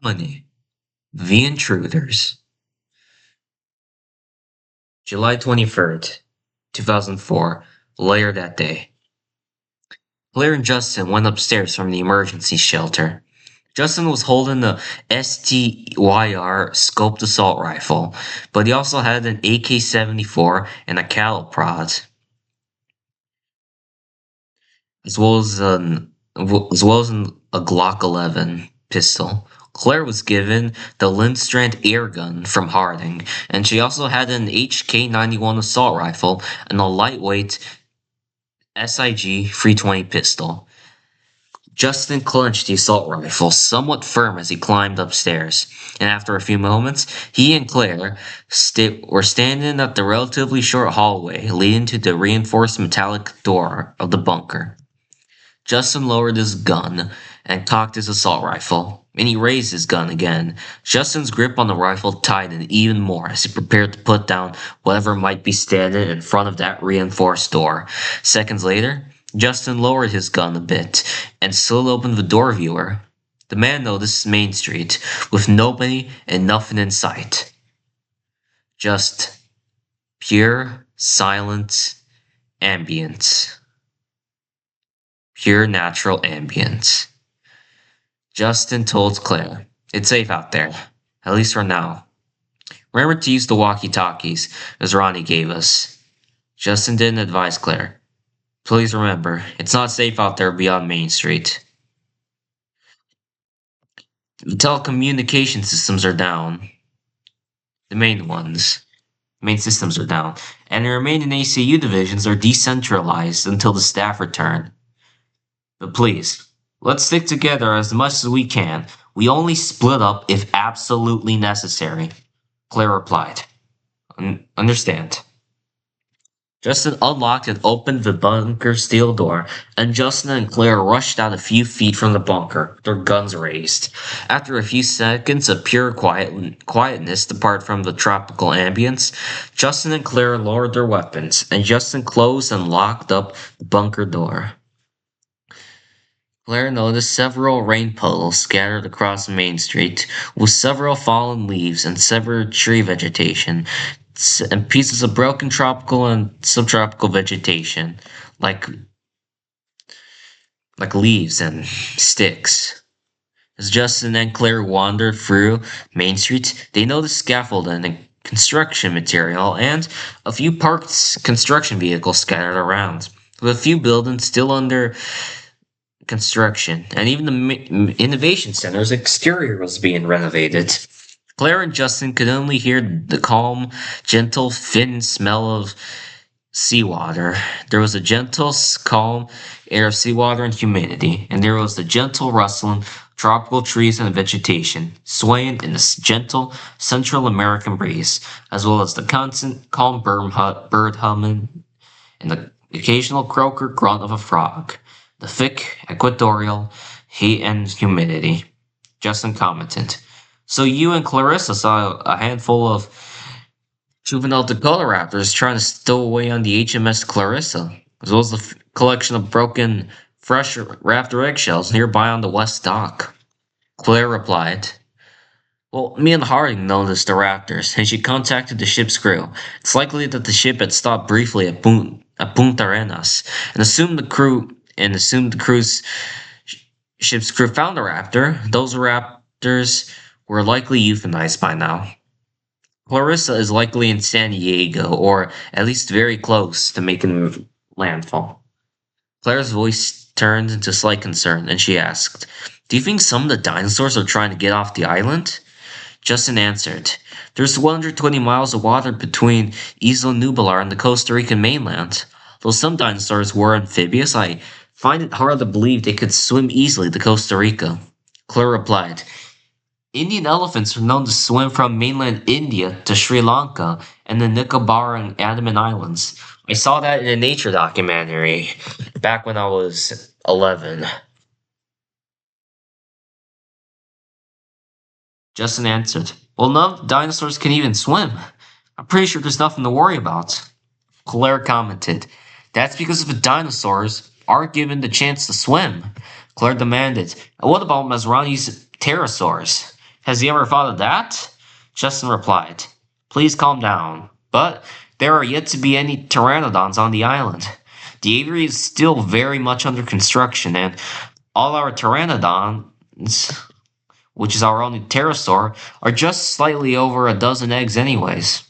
Money. The Intruders. July 23rd, 2004. Later that day. Claire and Justin went upstairs from the emergency shelter. Justin was holding the STYR scoped assault rifle, but he also had an AK-74 and a cattle prod, as well as a Glock 11 pistol. Claire was given the Lindstrand air gun from Harding, and she also had an HK-91 assault rifle and a lightweight SIG 320 pistol. Justin clenched the assault rifle somewhat firm as he climbed upstairs, and after a few moments, he and Claire were standing at the relatively short hallway leading to the reinforced metallic door of the bunker. Justin lowered his gun and cocked his assault rifle, and he raised his gun again. Justin's grip on the rifle tightened even more as he prepared to put down whatever might be standing in front of that reinforced door. Seconds later, Justin lowered his gun a bit and slid open the door viewer. The man noticed Main Street, with nobody and nothing in sight. Just pure, silent ambience. Pure natural ambience. Justin told Claire, "It's safe out there, at least for now. Remember to use the walkie-talkies, as Ronnie gave us." Justin didn't advise Claire. "Please remember, it's not safe out there beyond Main Street. The telecommunication systems are down. The main ones. Main systems are down. And the remaining ACU divisions are decentralized until the staff return. But please, let's stick together as much as we can. We only split up if absolutely necessary," Claire replied. Understand." Justin unlocked and opened the bunker steel door, and Justin and Claire rushed out a few feet from the bunker, their guns raised. After a few seconds of pure quietness apart from the tropical ambience, Justin and Claire lowered their weapons, and Justin closed and locked up the bunker door. Claire noticed several rain puddles scattered across Main Street, with several fallen leaves and severed tree vegetation, and pieces of broken tropical and subtropical vegetation, like leaves and sticks. As Justin and Claire wandered through Main Street, they noticed scaffolding and construction material and a few parked construction vehicles scattered around, with a few buildings still under construction, and even the Innovation Center's exterior was being renovated. Claire and Justin could only hear the calm, gentle, thin smell of seawater. There was a gentle, calm air of seawater and humidity, and there was the gentle rustling of tropical trees and vegetation, swaying in the gentle Central American breeze, as well as the constant, calm bird humming and the occasional croaker grunt of a frog. The thick, equatorial heat and humidity. Justin commented, "So you and Clarissa saw a handful of juvenile Dakota raptors trying to stow away on the HMS Clarissa, as well as a collection of broken, fresh raptor eggshells nearby on the west dock." Claire replied, "Well, me and Harding noticed the raptors, and she contacted the ship's crew. It's likely that the ship had stopped briefly at Punta Arenas, and assumed the crew's ship's crew found a raptor. Those raptors were likely euthanized by now. Clarissa is likely in San Diego, or at least very close to making landfall." Claire's voice turned into slight concern, and she asked, "Do you think some of the dinosaurs are trying to get off the island?" Justin answered, "There's 120 miles of water between Isla Nublar and the Costa Rican mainland. Though some dinosaurs were amphibious, I find it hard to believe they could swim easily to Costa Rica." Claire replied, "Indian elephants are known to swim from mainland India to Sri Lanka and the Nicobar and Andaman Islands. I saw that in a nature documentary back when I was 11. Justin answered, "Well, none of the dinosaurs can even swim. I'm pretty sure there's nothing to worry about." Claire commented, "That's because if the dinosaurs aren't given the chance to swim." Claire demanded, "And what about Masrani's pterosaurs?" Has he ever thought of that? Justin replied, Please calm down. But there are yet to be any pteranodons on the island. The aviary is still very much under construction, and all our pteranodons, which is our only pterosaur, are just slightly over a dozen eggs anyways.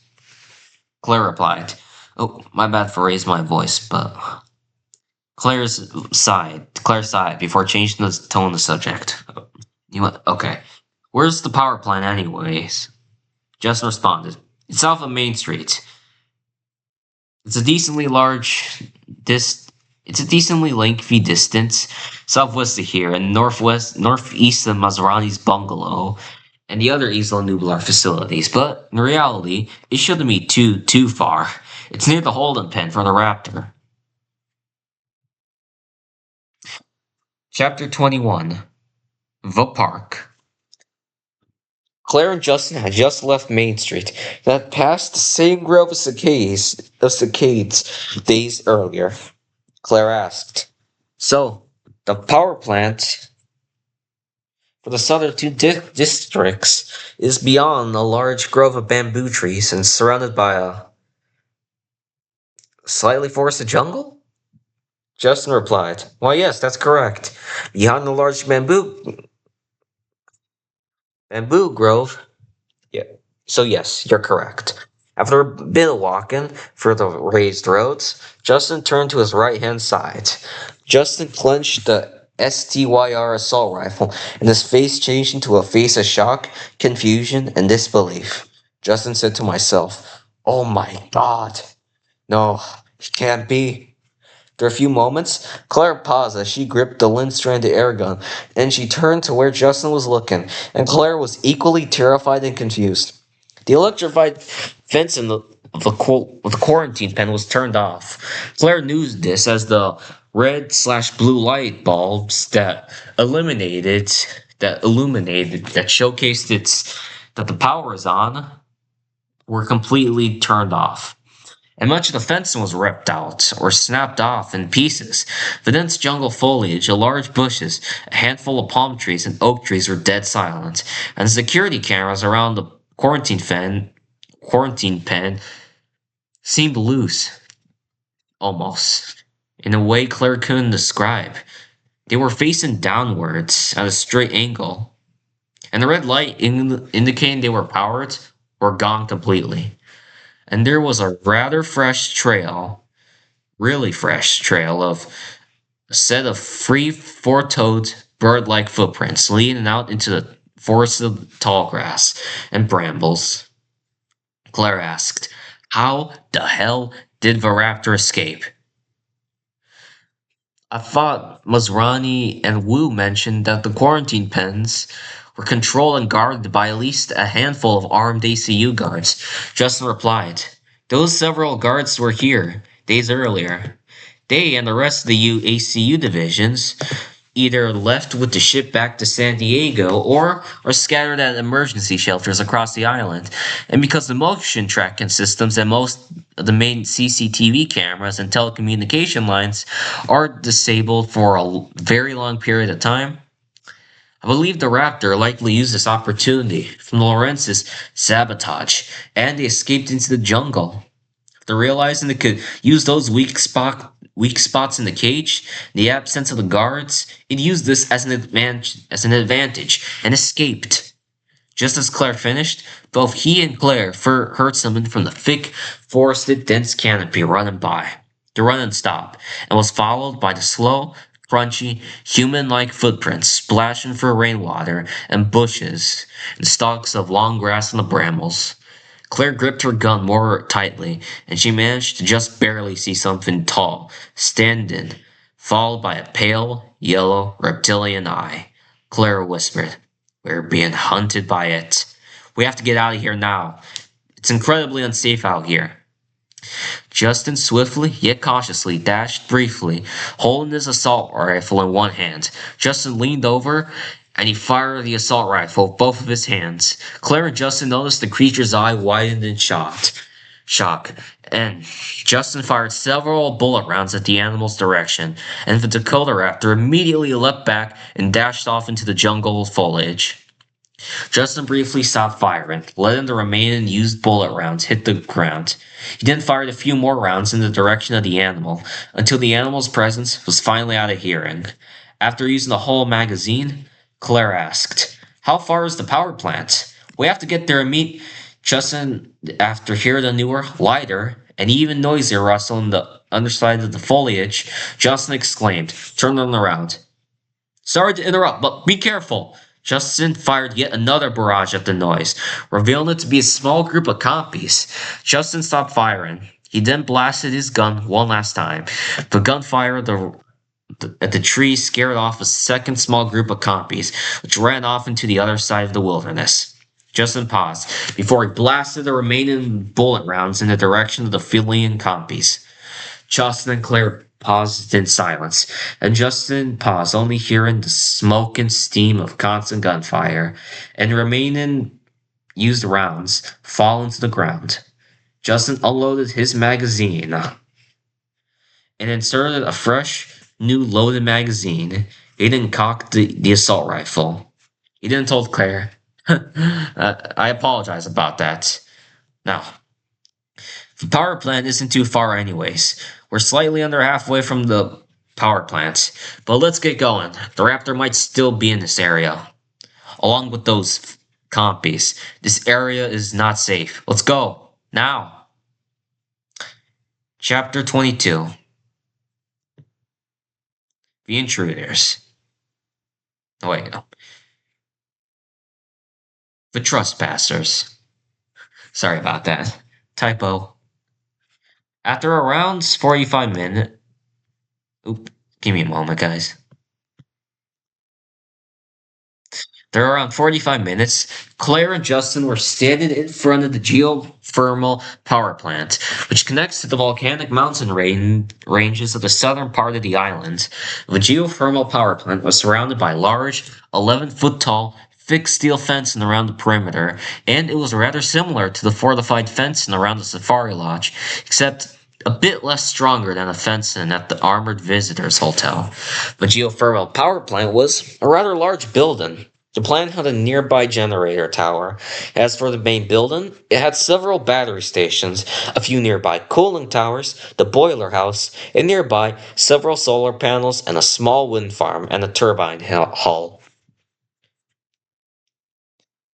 Claire replied. Oh, my bad for raising my voice, but Claire sighed before changing the tone of the subject. You went, okay. Where's the power plant anyways? Justin responded. It's off of Main Street. It's a decently large it's a decently lengthy distance southwest of here and northeast of Maserati's bungalow and the other Isla Nublar facilities, but in reality, it shouldn't be too far. It's near the holding pen for the Raptor. Chapter 21. The Park. Claire and Justin had just left Main Street and had passed the same grove of cicadas days earlier. Claire asked, So, the power plant for the southern two districts is beyond a large grove of bamboo trees and surrounded by a slightly forested jungle? Justin replied, Why, yes, that's correct. Beyond the large bamboo grove. Yeah. So yes, you're correct. After a bit of walking through the raised roads, Justin turned to his right-hand side. Justin clenched the STYR assault rifle, and his face changed into a face of shock, confusion, and disbelief. Justin said to myself, Oh my god. No, it can't be. After a few moments, Claire paused as she gripped the Lindstranded air gun, and she turned to where Justin was looking, and Claire was equally terrified and confused. The electrified fence of the quarantine pen was turned off. Claire knew this as the red/blue light bulbs that showcased that the power is on were completely turned off, and much of the fencing was ripped out or snapped off in pieces. The dense jungle foliage, the large bushes, a handful of palm trees and oak trees were dead silent, and the security cameras around the quarantine pen seemed loose, almost, in a way Claire couldn't describe. They were facing downwards at a straight angle, and the red light indicating they were powered were gone completely. And there was a rather really fresh trail of a set of three four-toed bird-like footprints leading out into the forest of tall grass and brambles. Claire asked, How the hell did the raptor escape? I thought Masrani and Wu mentioned that the quarantine pens were controlled and guarded by at least a handful of armed ACU guards. Justin replied, Those several guards were here days earlier. They and the rest of the ACU divisions either left with the ship back to San Diego or are scattered at emergency shelters across the island. And because the motion tracking systems and most of the main CCTV cameras and telecommunication lines are disabled for a very long period of time, I believe the Raptor likely used this opportunity from Lorenz's sabotage, and they escaped into the jungle. After realizing they could use those weak spots in the cage, in the absence of the guards, it used this as an advantage and escaped. Just as Claire finished, both he and Claire heard something from the thick, forested, dense canopy running by. The run and stop, and was followed by the slow, crunchy, human-like footprints splashing through rainwater and bushes and stalks of long grass in the brambles. Claire gripped her gun more tightly, and she managed to just barely see something tall, standing, followed by a pale, yellow, reptilian eye. Claire whispered, We're being hunted by it. We have to get out of here now. It's incredibly unsafe out here. Justin swiftly, yet cautiously, dashed briefly, holding his assault rifle in one hand. Justin leaned over, and he fired the assault rifle with both of his hands. Claire and Justin noticed the creature's eye widened in shock, and Justin fired several bullet rounds at the animal's direction, and the Dakota Raptor immediately leapt back and dashed off into the jungle foliage. Justin briefly stopped firing, letting the remaining used bullet rounds hit the ground. He then fired a few more rounds in the direction of the animal until the animal's presence was finally out of hearing. After using the whole magazine, Claire asked, "How far is the power plant? We have to get there and meet." Justin, after hearing the newer, lighter, and even noisier rustle in the underside of the foliage, Justin exclaimed, turning around. "Sorry to interrupt, but be careful." Justin fired yet another barrage at the noise, revealing it to be a small group of compies. Justin stopped firing. He then blasted his gun one last time. The gunfire at the tree scared off a second small group of compies, which ran off into the other side of the wilderness. Justin paused before he blasted the remaining bullet rounds in the direction of the fleeing compies. Justin and Claire paused in silence, and Justin paused, only hearing the smoke and steam of constant gunfire, and remaining used rounds fall into the ground. Justin unloaded his magazine and inserted a fresh, new loaded magazine. He then cocked the assault rifle. He then told Claire, I apologize about that. Now, the power plant isn't too far, anyways. We're slightly under halfway from the power plant. But let's get going. The raptor might still be in this area, along with those compies. This area is not safe. Let's go. Now. Chapter 22. The Intruders. Oh, wait, no. The Trespassers. Sorry about that. Typo. After around 45 minutes. Oop, give me a moment, guys. There are around 45 minutes. Claire and Justin were standing in front of the geothermal power plant, which connects to the volcanic mountain ranges of the southern part of the island. The geothermal power plant was surrounded by a large, 11-foot tall, fixed steel fencing around the perimeter, and it was rather similar to the fortified fencing around the Safari Lodge, except a bit less stronger than the fencing at the Armored Visitors Hotel. The geothermal power plant was a rather large building. The plant had a nearby generator tower. As for the main building, it had several battery stations, a few nearby cooling towers, the boiler house, and nearby several solar panels and a small wind farm and a turbine hull.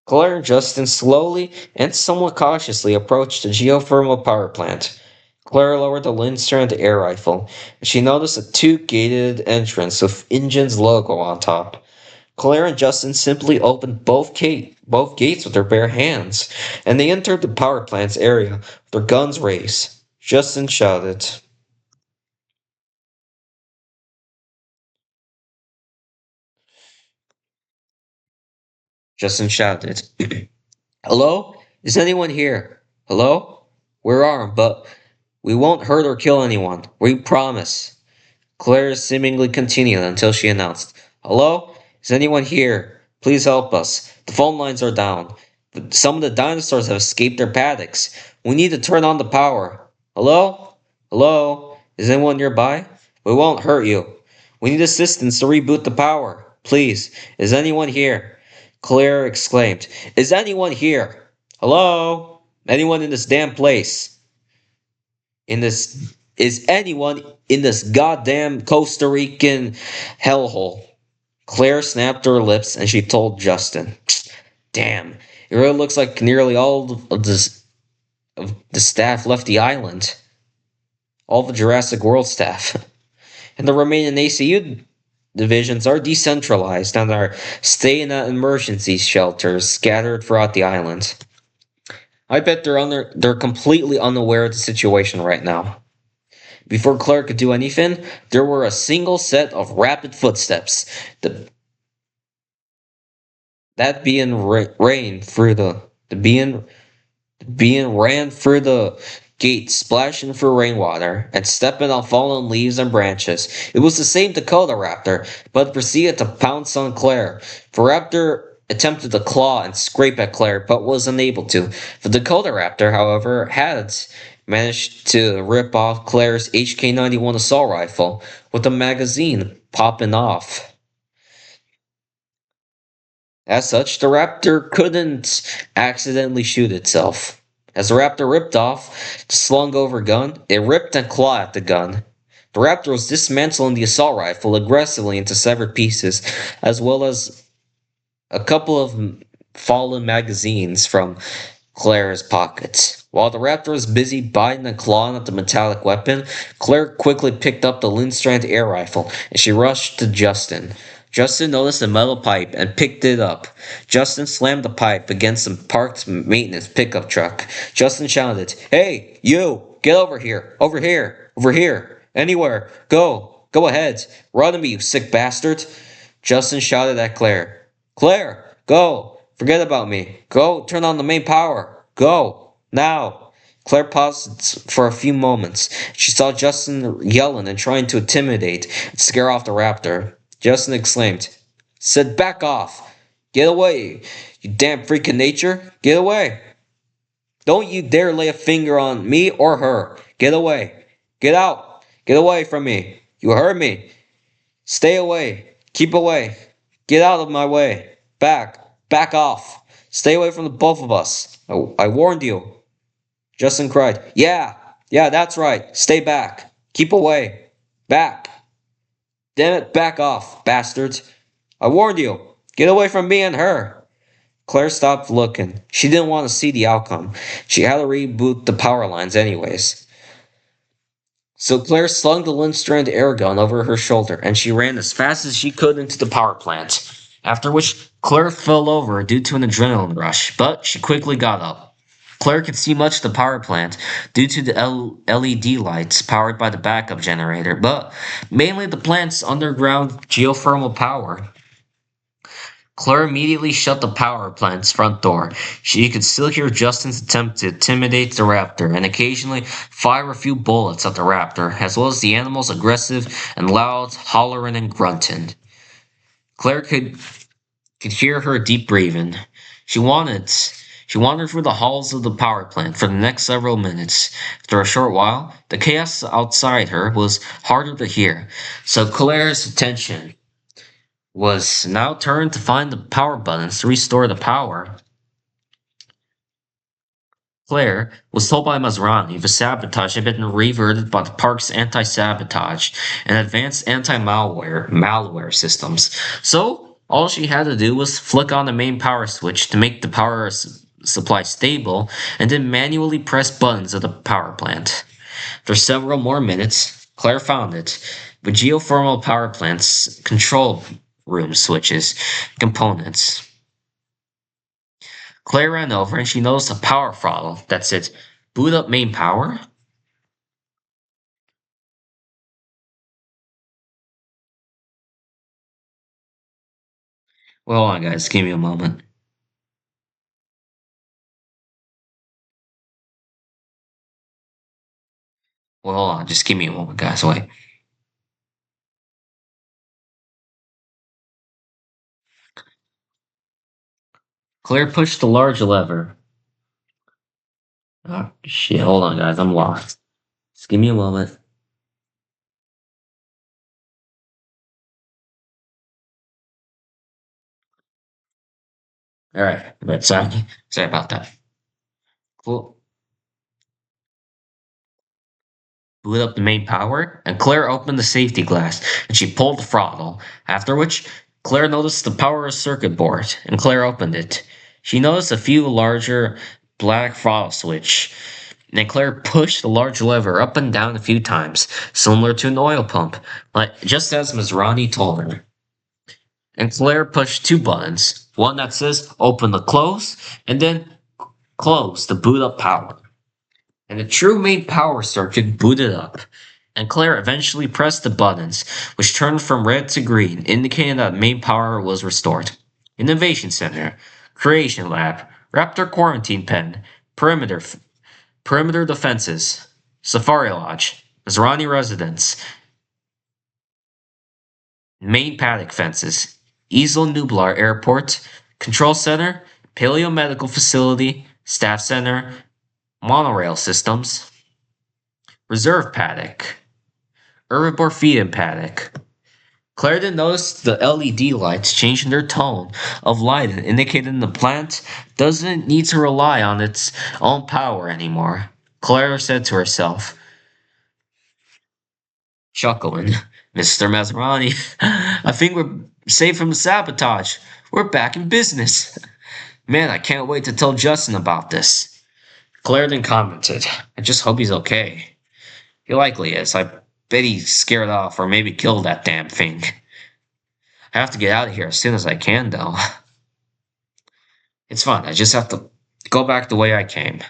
Claire and Justin slowly and somewhat cautiously approached the geothermal power plant. Claire lowered the Linster and the air rifle, and she noticed a two-gated entrance with Engine's logo on top. Claire and Justin simply opened both gates with their bare hands, and they entered the power plant's area with their guns raised. Justin shouted. Justin shouted. "Hello? Is anyone here? Hello? We're armed, but we won't hurt or kill anyone. We promise." Claire seemingly continued until she announced, "Hello? Is anyone here? Please help us. The phone lines are down. Some of the dinosaurs have escaped their paddocks. We need to turn on the power. Hello? Hello? Is anyone nearby? We won't hurt you. We need assistance to reboot the power. Please, is anyone here?" Claire exclaimed, "Is anyone here? Hello? Anyone in this damn place? In this Is anyone in this goddamn Costa Rican hellhole?" Claire snapped her lips and she told Justin, "Damn, it really looks like nearly all of the staff left the island. All the Jurassic World staff. And the remaining ACU divisions are decentralized and are staying at emergency shelters scattered throughout the island. I bet they're completely unaware of the situation right now." Before Claire could do anything, there were a single set of rapid footsteps. The, that being rain through the being ran through the gate, splashing through rainwater and stepping on fallen leaves and branches. It was the same Dakota raptor, but proceeded to pounce on Claire. The raptor attempted to claw and scrape at Claire, but was unable to. The Dakota raptor, however, had managed to rip off Claire's HK-91 assault rifle, with the magazine popping off. As such, the raptor couldn't accidentally shoot itself. As the raptor ripped off the slung over gun, it ripped and clawed at the gun. The raptor was dismantling the assault rifle aggressively into severed pieces, as well as a couple of fallen magazines from Claire's pockets. While the raptor was busy biting and clawing at the metallic weapon, Claire quickly picked up the Lindstrand air rifle and she rushed to Justin. Justin noticed a metal pipe and picked it up. Justin slammed the pipe against a parked maintenance pickup truck. Justin shouted, "Hey, you! Get over here! Over here! Over here! Anywhere! Go! Go ahead! Run to me, you sick bastard!" Justin shouted at Claire. "Claire, go! Forget about me! Go turn on the main power! Go! Now!" Claire paused for a few moments. She saw Justin yelling and trying to intimidate and scare off the raptor. Justin exclaimed, "Said back off! Get away, you damn freak of nature! Get away! Don't you dare lay a finger on me or her! Get away! Get out! Get away from me! You heard me! Stay away! Keep away! Get out of my way! Back! Back off! Stay away from the both of us! I warned you!" Justin cried, "Yeah! Yeah, that's right! Stay back! Keep away! Back! Damn it, back off, bastards! I warned you! Get away from me and her!" Claire stopped looking. She didn't want to see the outcome. She had to reboot the power lines anyways. So Claire slung the Lindstrand air gun over her shoulder and she ran as fast as she could into the power plant. After which Claire fell over due to an adrenaline rush, but she quickly got up. Claire could see much of the power plant due to the LED lights powered by the backup generator, but mainly the plant's underground geothermal power. Claire immediately shut the power plant's front door. She could still hear Justin's attempt to intimidate the raptor and occasionally fire a few bullets at the raptor, as well as the animal's aggressive and loud hollering and grunting. Claire could hear her deep breathing. She wandered through the halls of the power plant for the next several minutes. After a short while, the chaos outside her was harder to hear, so Claire's attention was now turned to find the power buttons to restore the power. Claire was told by Masrani the sabotage had been reverted by the park's anti-sabotage and advanced anti-malware systems. So all she had to do was flick on the main power switch to make the power supply stable and then manually press buttons at the power plant. For several more minutes, Claire found it. The geothermal power plant's control room switches, components. Claire ran over and she noticed a power throttle that said, "Boot up main power." Well, hold on, guys. Give me a moment. Well, hold on. Just give me a moment, guys. Wait. Claire pushed the large lever. Oh, shit. Hold on, guys. I'm lost. Just give me a moment. All right. But sorry about that. Cool. Boot up the main power, and Claire opened the safety glass and she pulled the throttle. After which, Claire noticed the power circuit board, and Claire opened it. She noticed a few larger black throttle switch, and Claire pushed the large lever up and down a few times, similar to an oil pump, like just as Masrani told her. And Claire pushed two buttons, one that says open the close, and then close the boot up power, and the true main power circuit booted up, and Claire eventually pressed the buttons, which turned from red to green, indicating that main power was restored. Innovation Center, Creation Lab, Raptor Quarantine Pen, Perimeter Defenses, Safari Lodge, Mizrani Residence, Main Paddock Fences, Easel Nublar Airport, Control Center, Paleo Medical Facility, Staff Center, Monorail Systems, Reserve Paddock, Herbivore Feeding Paddock, Claire didn't notice the LED lights changing their tone of light and indicating the plant doesn't need to rely on its own power anymore. Claire said to herself, chuckling, Mr. Maserati, I think we're safe from the sabotage. We're back in business. Man, I can't wait to tell Justin about this. Claire then commented, I just hope he's okay. He likely is. I bet he's scared off or maybe killed that damn thing. I have to get out of here as soon as I can, though. It's fine. I just have to go back the way I came.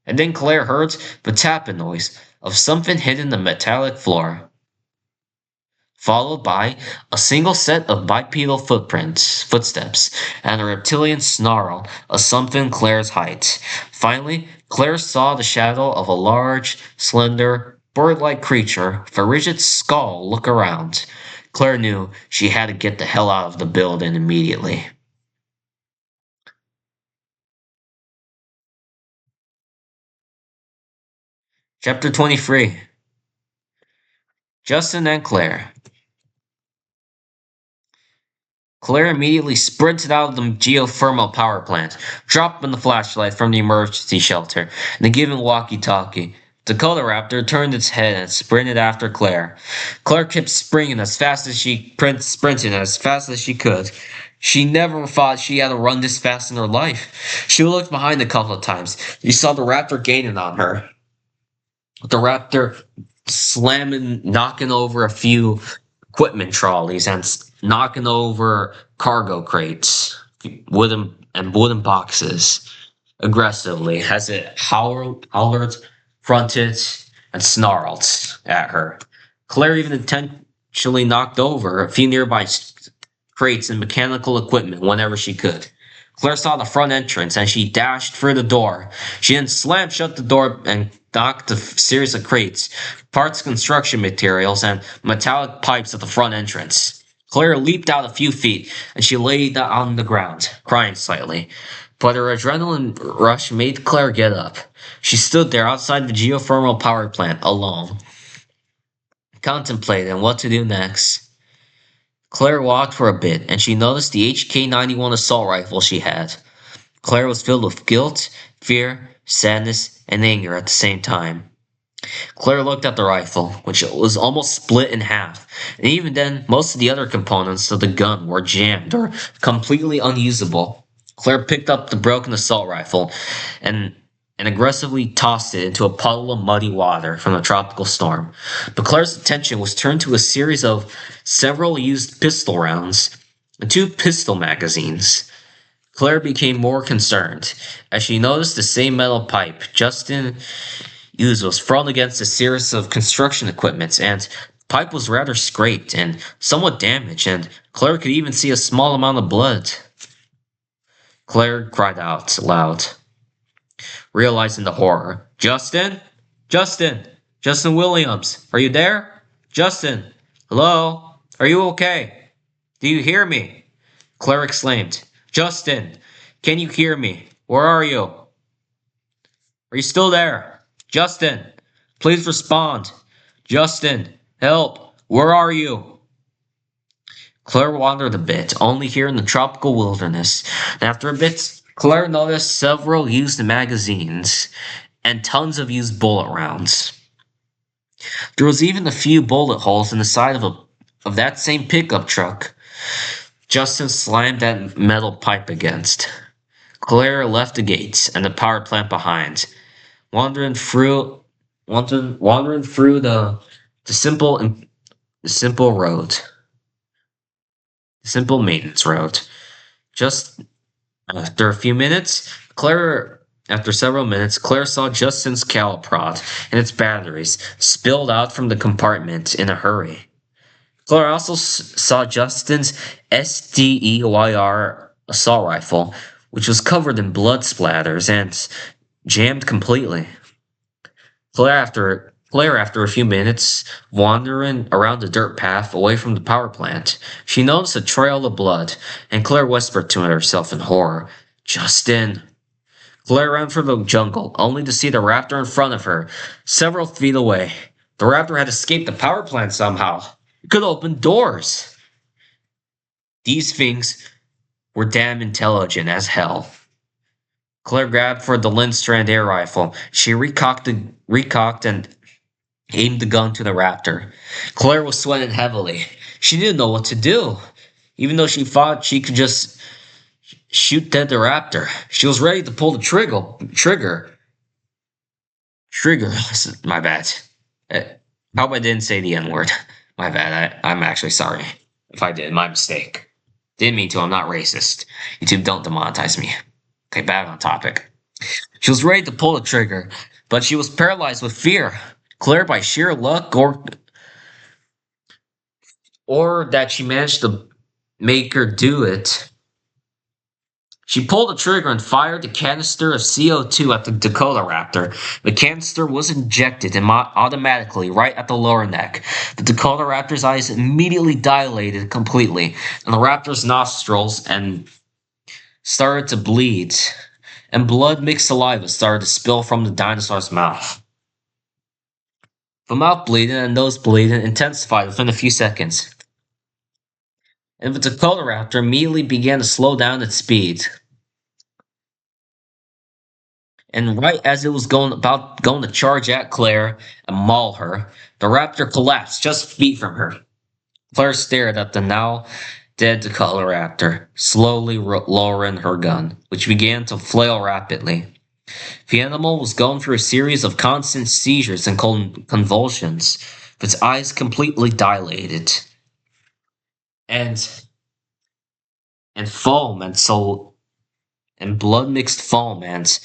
And then Claire heard the tapping noise of something hitting the metallic floor, followed by a single set of bipedal footsteps, and a reptilian snarl of something Claire's height. Finally, Claire saw the shadow of a large, slender, bird-like creature with a rigid skull look around. Claire knew she had to get the hell out of the building immediately. Chapter 23. Justin and Claire. Claire immediately sprinted out of the geothermal power plant, dropping the flashlight from the emergency shelter and then giving walkie-talkie. The Dakota Raptor turned its head and sprinted after Claire. Claire kept sprinting as fast as sprinting as fast as she could. She never thought she had to run this fast in her life. She looked behind a couple of times. She saw the Raptor gaining on her. The Raptor slamming, knocking over a few equipment trolleys and knocking over cargo crates, wooden boxes aggressively as it hollered, fronted, and snarled at her. Claire even intentionally knocked over a few nearby crates and mechanical equipment whenever she could. Claire saw the front entrance and she dashed through the door. She then slammed shut the door and docked a series of crates, parts, construction materials, and metallic pipes at the front entrance. Claire leaped out a few feet and she lay on the ground, crying slightly. But her adrenaline rush made Claire get up. She stood there outside the geothermal power plant alone, contemplating what to do next. Claire walked for a bit, and she noticed the HK-91 assault rifle she had. Claire was filled with guilt, fear, sadness, and anger at the same time. Claire looked at the rifle, which was almost split in half, and even then, most of the other components of the gun were jammed or completely unusable. Claire picked up the broken assault rifle and aggressively tossed it into a puddle of muddy water from the tropical storm. But Claire's attention was turned to a series of several used pistol rounds and two pistol magazines. Claire became more concerned as she noticed the same metal pipe Justin used was thrown against a series of construction equipment, and the pipe was rather scraped and somewhat damaged, and Claire could even see a small amount of blood. Claire cried out loud, realizing the horror. Justin? Justin! Justin Williams! Are you there? Justin! Hello? Are you okay? Do you hear me? Claire exclaimed. Justin! Can you hear me? Where are you? Are you still there? Justin! Please respond. Justin! Help! Where are you? Claire wandered a bit, only here in the tropical wilderness, and after a bit, Claire noticed several used magazines and tons of used bullet rounds. There was even a few bullet holes in the side of that same pickup truck Justin slammed that metal pipe against. Claire left the gates and the power plant behind, wandering through the simple road, the simple maintenance road. Just after a few minutes, after several minutes, Claire saw Justin's cattle prod and its batteries spilled out from the compartment in a hurry. Claire also saw Justin's SDEYR assault rifle, which was covered in blood splatters and jammed completely. Claire, after a few minutes wandering around the dirt path away from the power plant, she noticed a trail of blood, and Claire whispered to herself in horror, Justin! Claire ran through the jungle, only to see the raptor in front of her, several feet away. The raptor had escaped the power plant somehow. It could open doors. These things were damn intelligent as hell. Claire grabbed for the Lindstrand air rifle. She recocked and aimed the gun to the raptor. Claire was sweating heavily. She didn't know what to do. Even though she thought she could just shoot dead the raptor, she was ready to pull the trigger. My bad. Uh, Hope I didn't say the N word. My bad. I'm actually sorry if I did. My mistake. Didn't mean to. I'm not racist. YouTube, don't demonetize me. Okay, back on topic. She was ready to pull the trigger, but she was paralyzed with fear. Claire, by sheer luck, or that she managed to make her do it, she pulled the trigger and fired the canister of CO2 at the Dakota Raptor. The canister was injected automatically right at the lower neck. The Dakota Raptor's eyes immediately dilated completely, and the Raptor's nostrils started to bleed, and blood-mixed saliva started to spill from the dinosaur's mouth. The mouth bleeding and nose bleeding intensified within a few seconds, and the Dakota Raptor immediately began to slow down its speed. And right as it was going to charge at Claire and maul her, the raptor collapsed just feet from her. Claire stared at the now dead Dakota raptor, slowly lowering her gun, which began to flail rapidly. The animal was going through a series of constant seizures and convulsions, with its eyes completely dilated, and foam and blood mixed foam and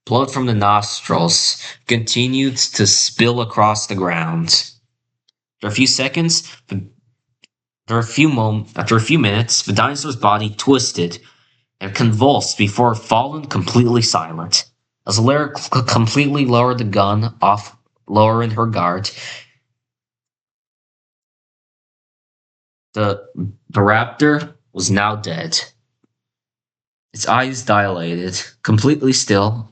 blood from the nostrils continued to spill across the ground. After a few seconds, after a few minutes, the dinosaur's body twisted and convulsed before falling completely silent. As Lara completely lowered the gun off, lowering her guard, the raptor was now dead. Its eyes dilated, completely still,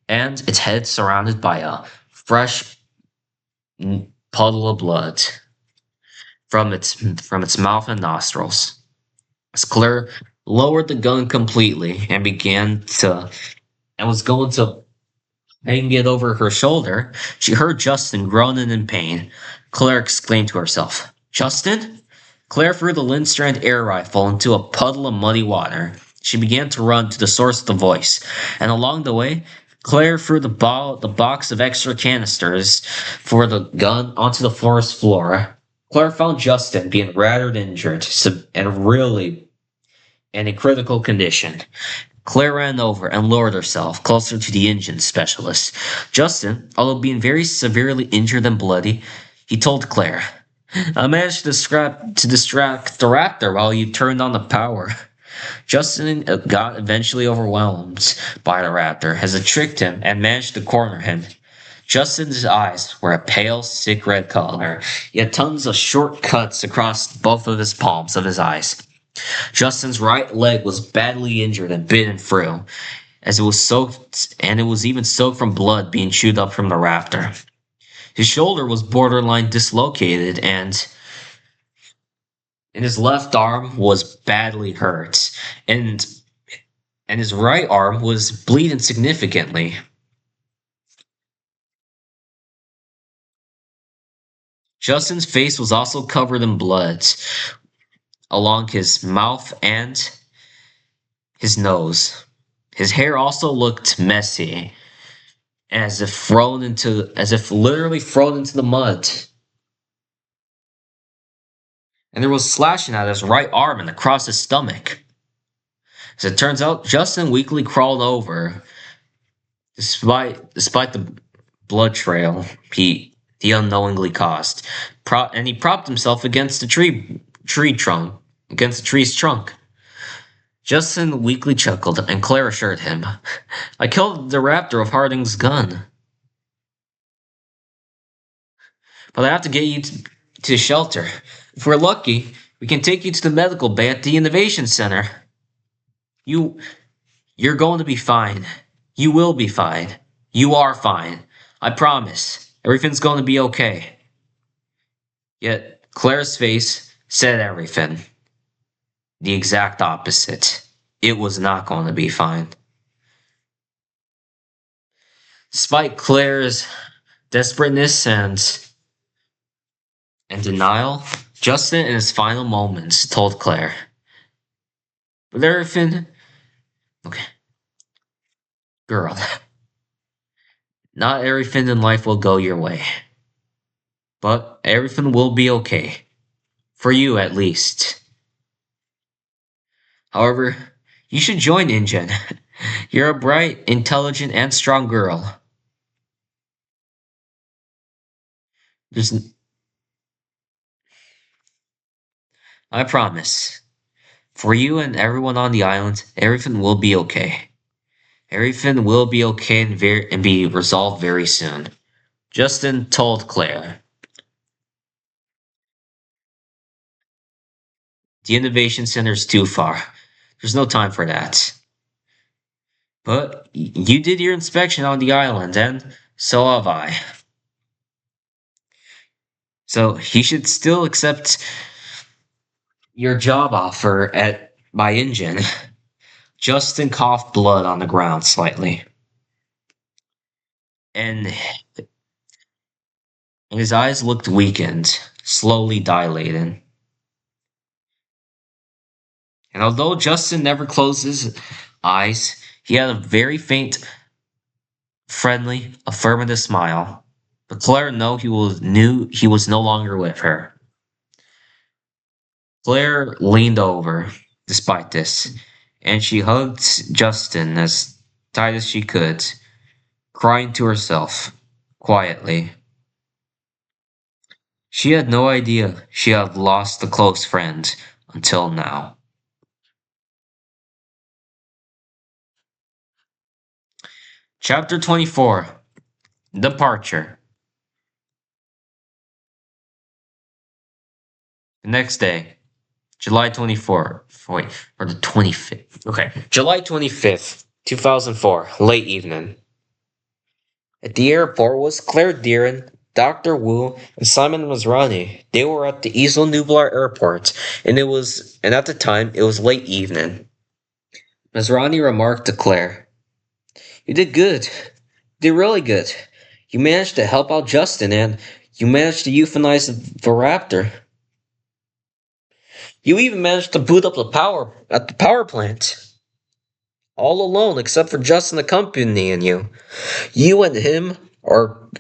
and its head surrounded by a fresh puddle of blood from its mouth and nostrils. As Claire lowered the gun completely and was going to hang it over her shoulder, she heard Justin groaning in pain. Claire exclaimed to herself, "Justin?" Claire threw the Lindstrand air rifle into a puddle of muddy water. She began to run to the source of the voice, and along the way, Claire threw the box of extra canisters for the gun onto the forest floor. Claire found Justin being rather injured and really in a critical condition. Claire ran over and lowered herself closer to the engine specialist. Justin, although being very severely injured and bloody, he told Claire, "I managed to distract the raptor while you turned on the power." Justin got eventually overwhelmed by the raptor as it tricked him and managed to corner him. Justin's eyes were a pale, sick red color. He had tons of short cuts across both of his palms of his eyes. Justin's right leg was badly injured and bitten through, as it was soaked, and it was even soaked from blood being chewed up from the raptor. His shoulder was borderline dislocated, and his left arm was badly hurt, and his right arm was bleeding significantly. Justin's face was also covered in blood along his mouth and his nose. His hair also looked messy, as if literally thrown into the mud. And there was slashing at his right arm and across his stomach. As it turns out, Justin weakly crawled over, despite the blood trail he unknowingly caused, and he propped himself against the tree's trunk. Justin weakly chuckled, and Claire assured him, "I killed the raptor with Harding's gun. But I have to get you to shelter. If we're lucky, we can take you to the medical bay at the Innovation Center. You're going to be fine. You will be fine. You are fine. I promise. Everything's going to be okay." Yet Claire's face said everything. The exact opposite. It was not going to be fine. Despite Claire's desperateness and denial, Justin in his final moments told Claire, but everything, okay, girl, not everything in life will go your way, but everything will be okay. For you, at least. However, you should join InGen. You're a bright, intelligent, and strong girl. There's, I promise. For you and everyone on the island, everything will be okay. Everything will be okay and be resolved very soon. Justin told Claire. The Innovation Center's too far. There's no time for that. But you did your inspection on the island, and so have I. So you should still accept your job offer at my engine. Justin coughed blood on the ground slightly, and his eyes looked weakened, slowly dilating. And although Justin never closed his eyes, he had a very faint, friendly, affirmative smile. But Claire knew he was no longer with her. Claire leaned over, despite this, and she hugged Justin as tight as she could, crying to herself, quietly. She had no idea she had lost a close friend until now. Chapter 24. Departure. The next day, July 24th. Wait, or the 25th. Okay, July 25th, 2004, late evening. At the airport was Claire Deeren, Dr. Wu, and Simon Masrani. They were at the Isla Nublar airport, and at the time, it was late evening. Masrani remarked to Claire, "You did good. You did really good. You managed to help out Justin, and you managed to euthanize the raptor. You even managed to boot up the power at the power plant. All alone, except for Justin accompanying you. You and him are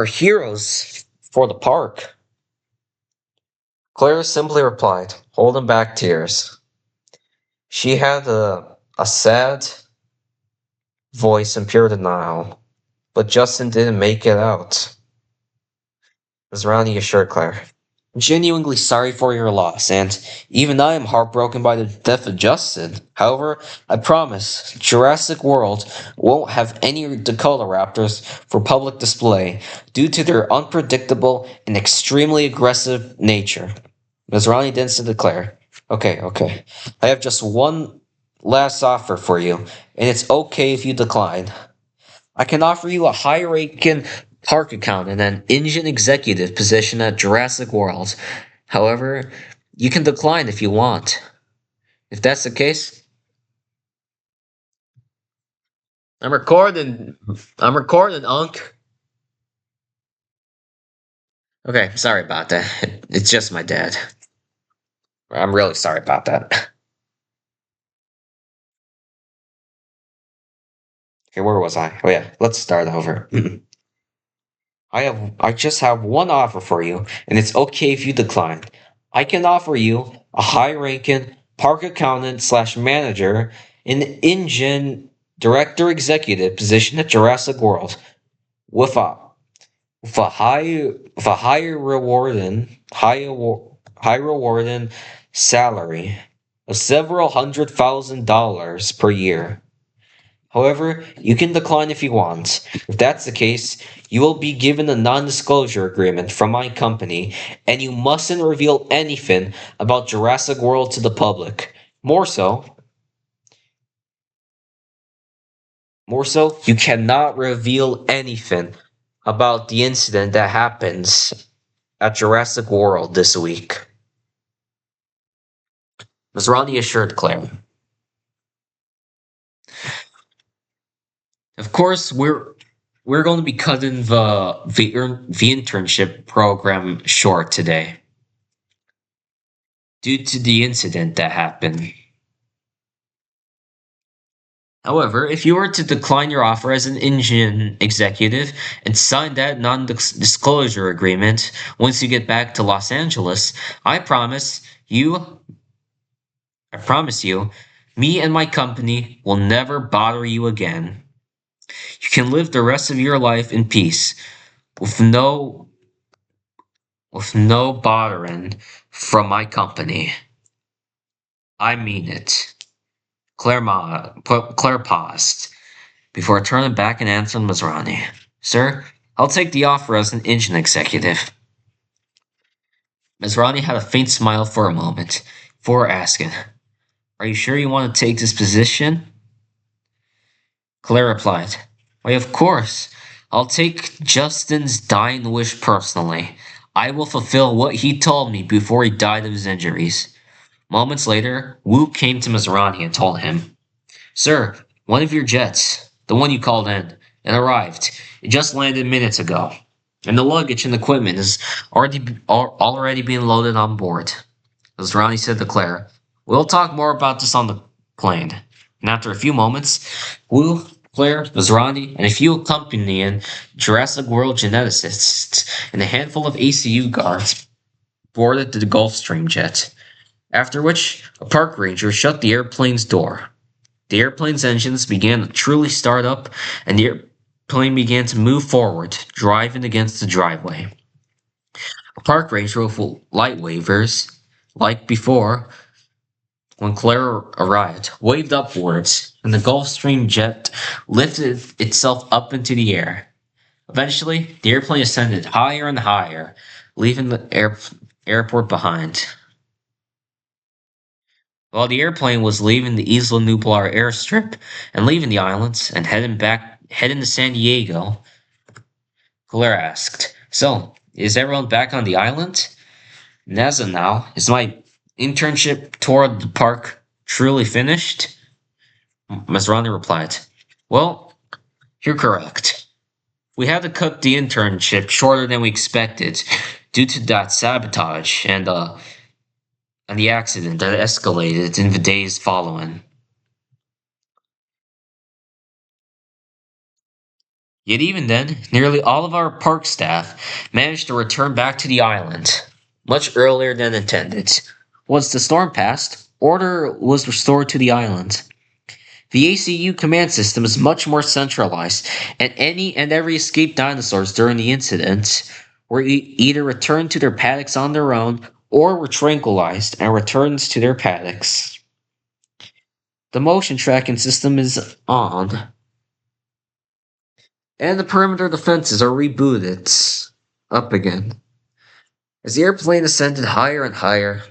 heroes for the park." Claire simply replied, holding back tears. She had a sad voice in pure denial, but Justin didn't make it out. Masrani assured Claire, "I'm genuinely sorry for your loss, and even I am heartbroken by the death of Justin. However, I promise Jurassic World won't have any Dakota Raptors for public display due to their unpredictable and extremely aggressive nature." Masrani then said to Claire, Okay. I have just one last offer for you, and it's okay if you decline. I can offer you a high-ranking park accountant and engine executive position at Jurassic World. However, you can decline if you want. If that's the case, I'm recording. I'm recording, Unc. Okay, sorry about that. It's just my dad. I'm really sorry about that. Okay, where was I? Oh yeah, let's start over. I just have one offer for you, and it's okay if you decline. I can offer you a high-ranking park accountant slash manager in the engine director executive position at Jurassic World with a high rewarding salary of several $100,000 per year. However, you can decline if you want. If that's the case, you will be given a non-disclosure agreement from my company, and you mustn't reveal anything about Jurassic World to the public. More so, you cannot reveal anything about the incident that happens at Jurassic World this week. Masrani assured Claire. Of course, we're going to be cutting the internship program short today due to the incident that happened. However, if you were to decline your offer as an engine executive and sign that non-disclosure agreement once you get back to Los Angeles, you, I promise you, me and my company will never bother you again. You can live the rest of your life in peace with no bothering from my company. I mean it. Claire paused before turning back and answering Masrani. Sir, I'll take the offer as an engine executive. Masrani had a faint smile for a moment before asking, Are you sure you want to take this position? Claire replied, Why, of course. I'll take Justin's dying wish personally. I will fulfill what he told me before he died of his injuries. Moments later, Wu came to Masrani and told him, Sir, one of your jets, the one you called in, it arrived. It just landed minutes ago. And the luggage and equipment is already being loaded on board. As Ronnie said to Claire, We'll talk more about this on the plane. And after a few moments, Wu, Claire, Masrani, and a few accompanying Jurassic World geneticists and a handful of ACU guards boarded the Gulfstream jet. After which, a park ranger shut the airplane's door. The airplane's engines began to truly start up, and the airplane began to move forward, driving against the driveway. A park ranger with light wavers, like before, when Claire arrived, waved upwards, and the Gulfstream jet lifted itself up into the air. Eventually, the airplane ascended higher and higher, leaving the airport behind. While the airplane was leaving the Isla Nublar airstrip and leaving the islands and heading to San Diego, Claire asked, So, is everyone back on the island? And as of now, is my internship toward the park truly finished? Masrani replied, Well, you're correct. We had to cut the internship shorter than we expected due to that sabotage and the accident that escalated in the days following. Yet even then, nearly all of our park staff managed to return back to the island, much earlier than intended. Once the storm passed, order was restored to the island. The ACU command system is much more centralized, and any and every escaped dinosaurs during the incident were either returned to their paddocks on their own or were tranquilized and returned to their paddocks. The motion tracking system is on, and the perimeter defenses are rebooted up again. As the airplane ascended higher and higher,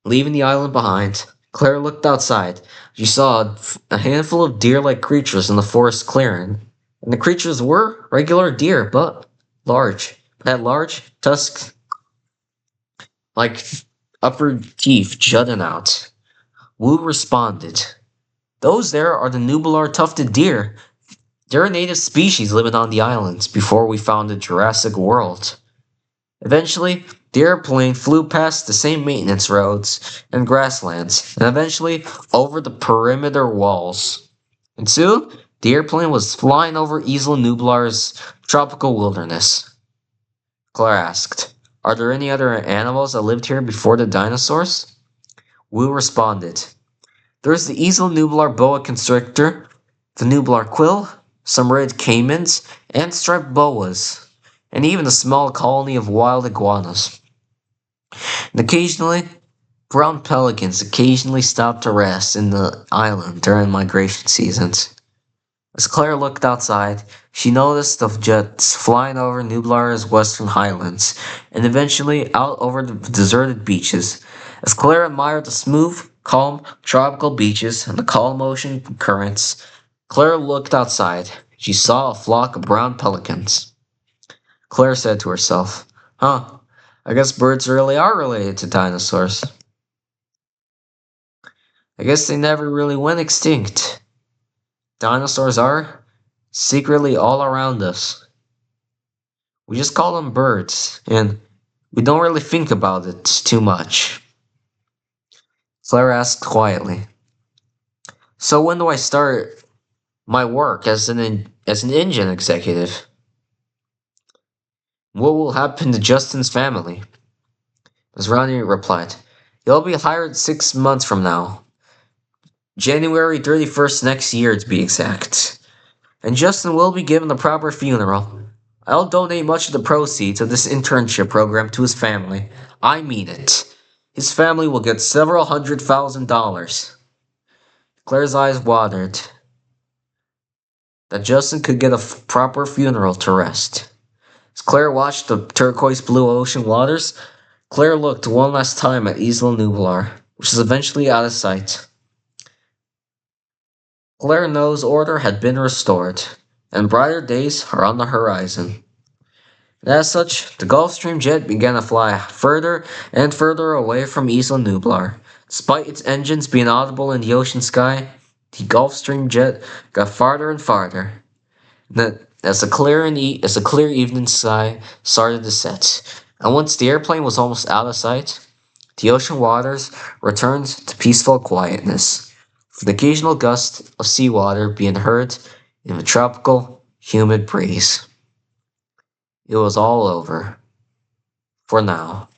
leaving the island behind, Claire looked outside. She saw a handful of deer-like creatures in the forest clearing, and the creatures were regular deer, but large. Had large, tusk-like upper teeth jutting out. Wu responded, Those there are the nubular tufted deer. They're a native species living on the islands before we found the Jurassic World. Eventually, the airplane flew past the same maintenance roads and grasslands, and eventually over the perimeter walls. And soon, the airplane was flying over Isla Nublar's tropical wilderness. Claire asked, Are there any other animals that lived here before the dinosaurs? Wu responded, There's the Isla Nublar boa constrictor, the Nublar quill, some red caimans, and striped boas, and even a small colony of wild iguanas. And occasionally, brown pelicans occasionally stop to rest in the island during migration seasons. As Claire looked outside, she noticed the jets flying over Nublar's western highlands, and eventually out over the deserted beaches. As Claire admired the smooth, calm, tropical beaches and the calm ocean currents, Claire looked outside. She saw a flock of brown pelicans. Claire said to herself, I guess birds really are related to dinosaurs. I guess they never really went extinct. Dinosaurs are secretly all around us. We just call them birds, and we don't really think about it too much. Claire asked quietly. So when do I start my work as an engine executive? What will happen to Justin's family? As Ronnie replied, he'll be hired 6 months from now. January 31st next year to be exact. And Justin will be given a proper funeral. I'll donate much of the proceeds of this internship program to his family. I mean it. His family will get several $100,000. Claire's eyes watered. That Justin could get a proper funeral to rest. As Claire watched the turquoise blue ocean waters, Claire looked one last time at Isla Nublar, which was eventually out of sight. Claire knows order had been restored, and brighter days are on the horizon. And as such, the Gulfstream jet began to fly further and further away from Isla Nublar. Despite its engines being audible in the ocean sky, the Gulfstream jet got farther and farther. As the clear evening sky started to set, and once the airplane was almost out of sight, the ocean waters returned to peaceful quietness, with an occasional gust of seawater being heard in the tropical, humid breeze. It was all over. For now.